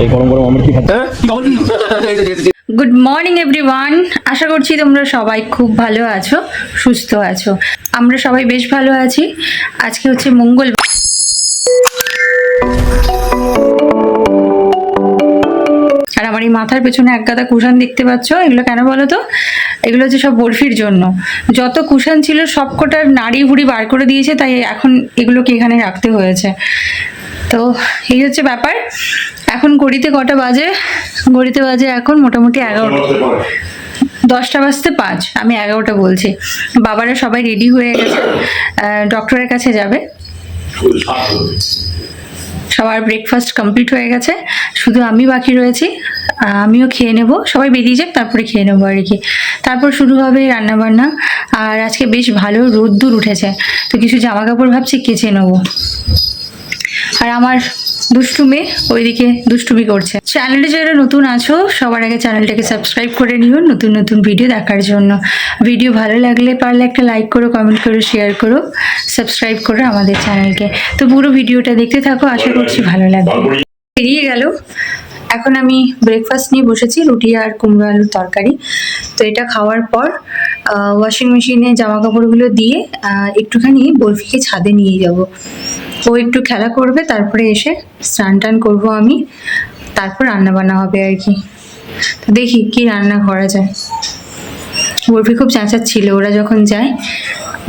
এই গরম গরম অমৃত খাচ্ছে। গুড মর্নিং এভরিওয়ান, আশা করছি তোমরা সবাই খুব ভালো আছো, সুস্থ আছো। আমরা সবাই বেশ ভালো আছি। আজকে হচ্ছে মঙ্গলবার। আর আমার এই মাথার পেছনে এক গাদা কুশান দেখতে পাচ্ছ, এগুলো কেন বলো তো? এগুলো হচ্ছে সব বরফির জন্য। যত কুশান ছিল সবকটার নাড়ি ভুড়ি বার করে দিয়েছে, তাই এখন এগুলোকে এখানে রাখতে হয়েছে। তো এই হচ্ছে ব্যাপার। এখন ঘড়িতে কটা বাজে? ঘড়িতে বাজে এখন মোটামুটি 11টা, 10টা বাজতে 5, আমি 11টা বলছি। বাবারা সবাই রেডি হয়ে গেছে, ডক্টরের কাছে যাবে। সবার ব্রেকফাস্ট কমপ্লিট হয়ে গেছে, শুধু আমি বাকি রয়েছি। আমিও খেয়ে নেব, সবাই বেরিয়ে যাক তারপরে খেয়ে নেবো আর কি। তারপর শুরু হবে রান্নাবান্না। আর আজকে বেশ ভালো রোদ্দুর উঠেছে, তো কিছু জামা কাপড় ভাবছি কেচে নেবো। আর আমার দুষ্টু মেয়ে ওইদিকে দুষ্টুমি করছে। চ্যানেলে যারা নতুন আছো সবার আগে চ্যানেলটাকে সাবস্ক্রাইব করে নিও নতুন নতুন ভিডিও দেখার জন্য। ভিডিও ভালো লাগলে পারলে একটা লাইক করো, কমেন্ট করো, শেয়ার করো, সাবস্ক্রাইব করো আমাদের চ্যানেলকে। তো পুরো ভিডিওটা দেখতে থাকো, আশা করছি ভালো লাগবে। বেরিয়ে গেল। এখন আমি ব্রেকফাস্ট নিয়ে বসেছি, রুটি আর কুমড়ো আলুর তরকারি। তো এটা খাওয়ার পর ওয়াশিং মেশিনে জামা কাপড়গুলো দিয়ে একটুখানি বরফিকে ছাদে নিয়ে যাব। ও একটু খেলা করবে, তারপরে এসে স্নান টান করবো আমি, তারপর রান্না বান্না হবে আর কি। তো দেখি কি রান্না করা যায়। বরফি খুব চেঁচাচ্ছিল ওরা যখন যায়,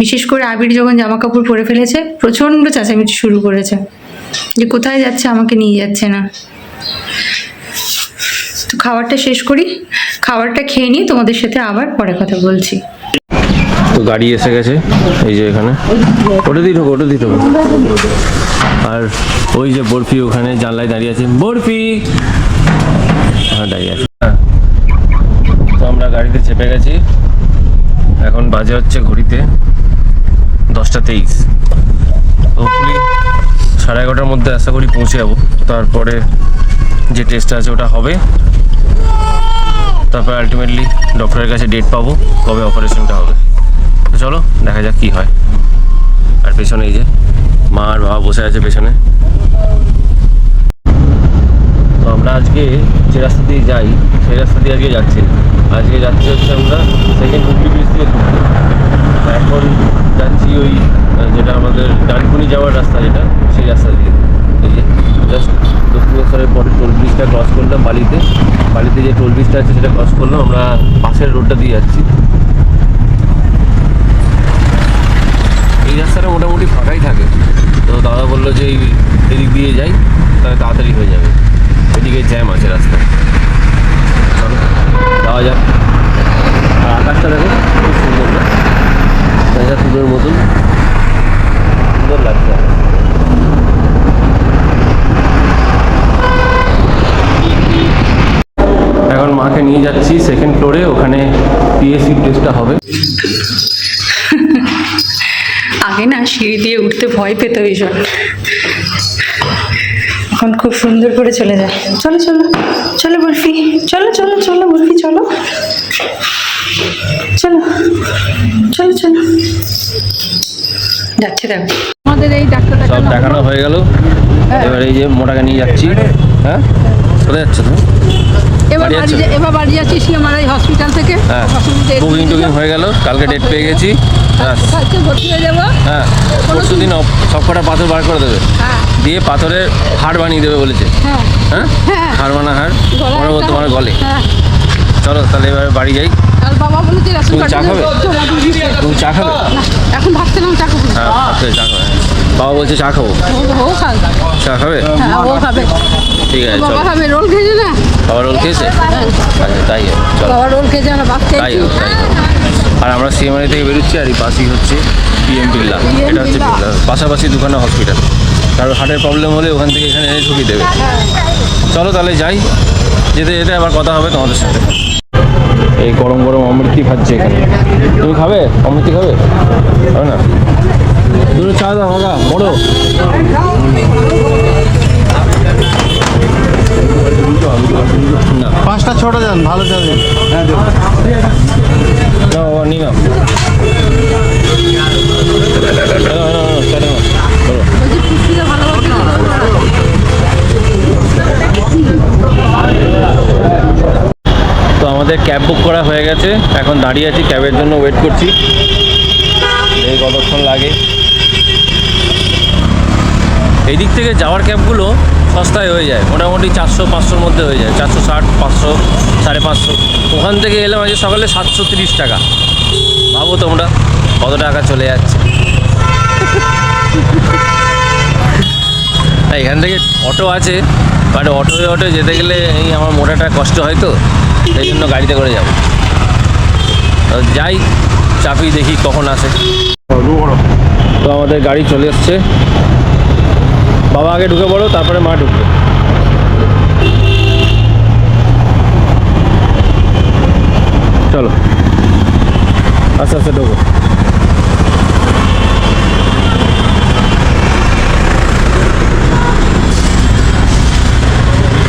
বিশেষ করে আবির যখন জামা কাপড় পরে ফেলেছে প্রচণ্ড চেঁচামেচি শুরু করেছে যে কোথায় যাচ্ছে, আমাকে নিয়ে যাচ্ছে না। তো খাবারটা শেষ করি, খাবারটা খেয়ে নিয়ে তোমাদের সাথে আবার পরে কথা বলছি। তো গাড়ি এসে গেছে, এই যে এখানে ওটা দিয়ে ঢোকো, ওটা দিয়ে ঢোকো। আর ওই যে বরফি ওখানে জানলায় দাঁড়িয়ে আছে। বরফি দাঁড়িয়ে আছে। তো আমরা গাড়িতে চেপে গেছি, এখন বাজে হচ্ছে ঘড়িতে 10টা 23। তো হোপফুলি 11:30টার মধ্যে আশা করি পৌঁছে যাবো। তারপরে যে টেস্টটা আছে ওটা হবে, তারপরে আলটিমেটলি ডক্টরের কাছে ডেট পাবো কবে অপারেশনটা হবে। তো চলো দেখা যাক কি হয়। আর পেছনে এই যে মা আর বাবা বসে আছে পেছনে। তো আমরা আজকে যে রাস্তা দিয়ে যাই সেই রাস্তা দিয়ে আজকে যাচ্ছি হচ্ছে আমরা সেকেন্ড হুগলি ব্রিজ দিয়ে ঢুকবো। এখন যাচ্ছি ওই যেটা আমাদের ডানকুনি যাওয়ার রাস্তা, যেটা সেই রাস্তা দিয়ে। এই যে জাস্ট দক্ষিণেশ্বরের পরে টোল ব্রিজটা ক্রস করলাম, বালিতে যে টোল ব্রিজটা আছে সেটা ক্রস করলাম। আমরা পাশের রোডটা দিয়ে যাচ্ছি। এই রাস্তাটা মোটামুটি ফাঁকাই থাকে, তো দাদা বললো যে এদিক দিয়ে যাই তাহলে তাড়াতাড়ি হয়ে যাবে, এদিকে জ্যাম আছে রাস্তায়। চলো যাওয়া যাক। আর আকাশটা দেখো খুব সুন্দর, না দেখা তুলোর মতন সুন্দর লাগছে। এখন মাকে নিয়ে যাচ্ছি সেকেন্ড ফ্লোরে, ওখানে পিএসসি টেস্টটা হবে। আগে না সিঁড়ি দিয়ে উঠতে ভয় পেত ভীষণ, এখন খুব সুন্দর করে চলে যায়। চলো চলো চলো বরফি, চলো চলো চলো বরফি, চলো চলো চলো চলো যাচ্ছে। দেখো আমাদের এই ডাক্তারটা সব দেখানো হয়ে গেল, এবার এই যে মোটাকে নিয়ে যাচ্ছি। হ্যাঁ কোথায় যাচ্ছ তুমি? এবার বাড়ি যাচ্ছি সিএমআরআই হসপিটাল থেকে। হ্যাঁ বুকিং টুকিং হয়ে গেল, কালকে ডেট পেয়ে গেছি। ভর্তি হয়ে যাবো। হ্যাঁ পরশু দিন সব কটা পাথর বার করে দেবে, দিয়ে পাথরের হাড় বানিয়ে দেবে বলেছে। হ্যাঁ হাড় বানা হাড় তোমার গলে। চলো তাহলে এবার বাড়ি যাই। বাবা বলেছে তুমি চা খাবে? তুমি চা খাবে? এখন ভাবতে না চা খাবো। হ্যাঁ ভাবতে চা খাবে। বাবা বলছে চা খাবো। চা খাবে? ও খাবে। ঠিক আছে চলো। বাবা খাবে, রোল খেয়েছে না? বাবা রোল খেয়েছে? আচ্ছা তাই চলো। বাবা রোল খেয়েছে না, ভাত খেয়েছে। তাই আর আমরা সিএমআরআই থেকে বেরোচ্ছি, আর এই পাশেই হচ্ছে পিএম বিড়লা। এটা হচ্ছে পাশাপাশি দুখানা হসপিটাল। কারোর হার্টের প্রবলেম হলে ওখান থেকে এখানে এনে ঢুকিয়ে দেবে। চলো তাহলে যাই, যেতে যেতে আবার কথা হবে তোমাদের সাথে। এই গরম গরম অমৃতি খাচ্ছে এখানে। তুমি খাবে? অমৃতি খাবে? হবে না? দুটো চা দাও দাদা, বড়। না 5টা 6টা দেন, ভালো চা দিন। হ্যাঁ দেবো। না বাবা নিলাম। চা দাও, বলো। আমাদের ক্যাব বুক করা হয়ে গেছে, এখন দাঁড়িয়ে আছি, ক্যাবের জন্য ওয়েট করছি, এই কতক্ষণ লাগে। এই দিক থেকে যাওয়ার ক্যাবগুলো সস্তায় হয়ে যায়, মোটামুটি 400-500-র মধ্যে হয়ে যায়, 460, 500, 550। ওখান থেকে এলাম আজকে সকালে 730 টাকা। ভাবো তোমরা কত টাকা চলে যাচ্ছে। এখান থেকে অটো আছে, বাট অটো যেতে গেলে এই আমার মোটাটা কষ্ট হয়, তো সেই জন্য গাড়িতে করে যাবো। তো যাই, চাপি, দেখি কখন আসে। তো আমাদের গাড়ি চলে এসছে, বাবা আগে ঢুকে পড়ো, তারপরে মা ঢুকবে। চলো আস্তে আস্তে ঢোকো।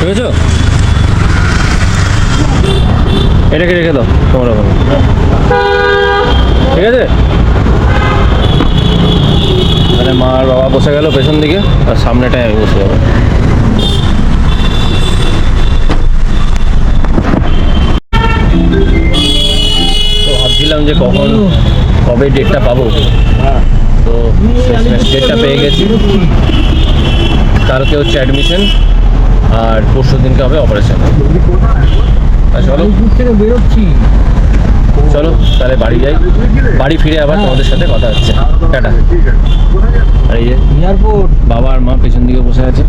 বুঝেছো, এটাকে রেখে দাও তোমার ওখানে, ঠিক আছে? মানে মা আর বাবা বসে গেল পেছন দিকে, আর সামনেটায় আমি বসে যাবো। তো ভাবছিলাম যে কবে ডেটটা পাবো, তো ডেটটা পেয়ে গেছি। কালকে হচ্ছে অ্যাডমিশন, আর পরশু দিনকে হবে অপারেশন। চলো চলো তাহলে বাড়ি যাই, বাড়ি ফিরে আবার তোমাদের সাথে কথা হচ্ছে। টাটা। আর এই যে এয়ারপোর্ট, বাবা আর মা পেছন দিকে বসে আছে।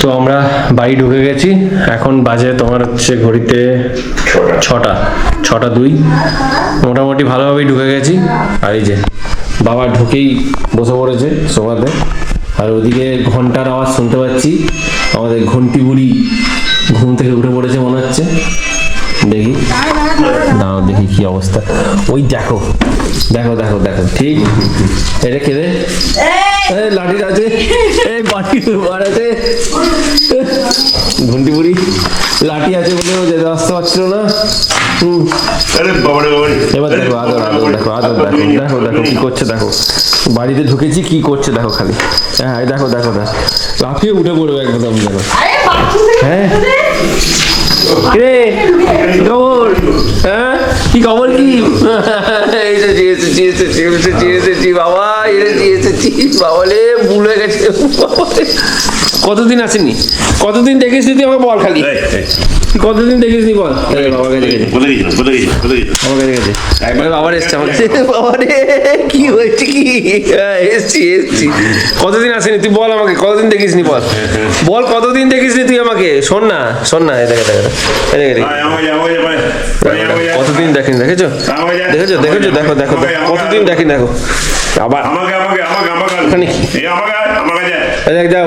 তো আমরা বাড়ি ঢুকে গেছি, এখন বাজে তোমার হচ্ছে ঘড়িতে 6:02। মোটামুটি ভালোভাবেই ঢুকে গেছি। আর এই যে বাবা ঢুকেই বসে পড়েছে সোফাতে, আর ওদিকে ঘন্টার আওয়াজ শুনতে পাচ্ছি। আমাদের ঘন্টি বুড়ি ঘুম থেকে উঠে পড়েছে মনে হচ্ছে। দেখি, দাঁড়াও দেখি কি অবস্থা। ওই দেখো দেখো দেখো দেখো, ঠিক এটা কেঁদে লাঠি আছে, এই বাড়ি আছে, ঘন্টি বুড়ি লাঠি আছে বলে ও যেতে আসতে পারছিল না। এবার দেখো আদর আদর, দেখো আদর, দেখো দেখো দেখো কি করছে, দেখো বাড়িতে ঢুকেছি কি করছে দেখো খালি। হ্যাঁ দেখো দেখো দেখো, লাফিয়ে উঠে পড়বে একদম দেখো। হ্যাঁ রে খবর, হ্যাঁ কি খবর, কি এসেছি বাবা, এসেছি বাবালে, ভুলে গেছে। কতদিন আসেনি, কতদিন দেখিস তুই আমাকে বল, খালি কতদিন দেখিস নি বল। বাবাকে দেখেছি, বাবাকে দেখেছি, একবার বাবার এসছে আমার কাছে। বাবারে কি হয়েছে, কি এসছি এসছি, কতদিন আসেনি তুই বল আমাকে, কতদিন দেখিস নি বল, বল কতদিন দেখিস নি তুই আমাকে, শোন না শোন না, দেখে দেখে কতদিন দেখিনি, দেখেছো দেখেছো দেখেছো, দেখো দেখো কতদিন দেখি, দেখো আবার যাও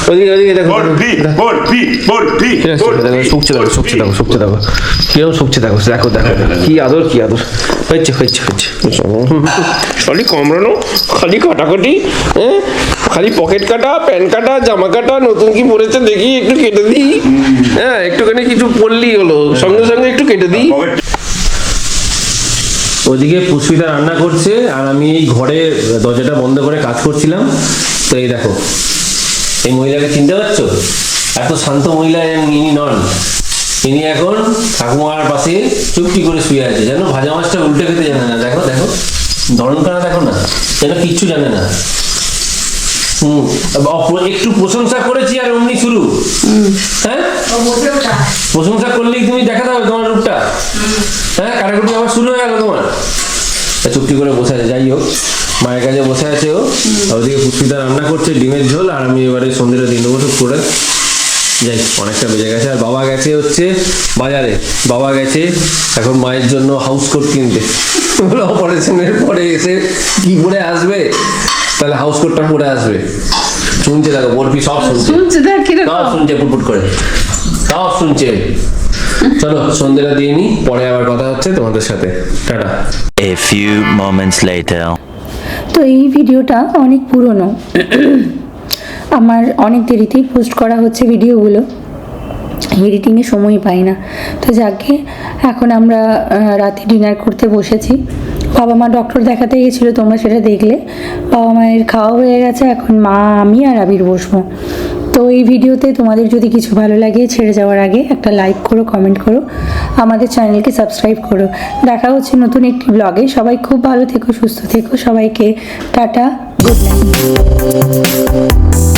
ওদিকে ওদিকে দেখো, শুকছে দেখো শুকছে দেখো শুকছে দেখো, কিরকম শুকছে দেখো, দেখো দেখো কি আদর, কি আদর হচ্ছে হচ্ছে হচ্ছে। খালি কামড়ানো, খালি কাটাকাটি, হ্যাঁ খালি পকেট কাটা, প্যান্ট কাটা, জামা কাটা, নতুন কি পরেছে দেখি একটু কেটে দিই, হ্যাঁ একটুখানি কিছু পরলেই হলো, সঙ্গে সঙ্গে একটু কেটে দিই। ওদিকে পুষ্পিতা রান্না করছে, আর আমি এই ঘরে দরজাটা বন্ধ করে কাজ করছিলাম। তো এই দেখো, এই মহিলাকে চিনতে পারছো? এত শান্ত মহিলা ইনি নন, ইনি এখন ঠাকুমার পাশে চুপটি করে শুয়ে আছে, যেন ভাজা মাছটা উল্টে খেতে জানে না। দেখো দেখো ধরনখানা দেখো না, যেন কিচ্ছু জানে না। একটু প্রশংসা করেছি আর অমনি শুরু। হ্যাঁ প্রশংসা করলেই তুমি দেখাতে হবে তোমার রূপটা, হ্যাঁ কাটাকুটি আবার শুরু হয়ে গেল তোমার। চুপটি করে বসে আছে, যাই হোক মায়ের কাছে বসে আছে ও। ওদিকে পুষ্পিতা রান্না করছে ডিমের ঝোল, আর আমি এবারে সন্ধ্যেটা দিন দেবো টুক করে। যাই অনেকটা বেজে গেছে, আর বাবা গেছে হচ্ছে বাজারে, বাবা গেছে এখন মায়ের জন্য হাউস কোট কিনতে। অপারেশনের পরে এসে কি পরে আসবে, তাহলে হাউস কোটটা পরে আসবে। শুনছে দেখো বলবি, সব শুনছে, সব শুনছে পুটপুট করে, সব শুনছে। চলো সন্ধ্যেটা দিয়ে নি, পরে আবার কথা হচ্ছে তোমাদের সাথে। Tata. A few moments later. তো এই ভিডিওটা অনেক পুরনো, আমার অনেক দেরিতেই পোস্ট করা হচ্ছে ভিডিওগুলো, এডিটিংয়ে সময় পাই না। তো যাকে এখন আমরা রাতে ডিনার করতে বসেছি। বাবা মা ডক্টর দেখাতে গেছিলো, তোমরা সেটা দেখলে। বাবা মায়ের খাওয়া হয়ে গেছে, এখন মা আমি আর আবির বসবো। তো তো এই ভিডিওতে তোমাদের যদি কিছু ভালো লাগে ছেড়ে যাওয়ার আগে একটা লাইক করো, কমেন্ট করো, আমাদের চ্যানেলকে সাবস্ক্রাইব করো। দেখা হচ্ছে নতুন একটি ব্লগে। সবাই খুব ভালো থেকো, সুস্থ থেকো। সবাইকে টাটা, গুড নাইট।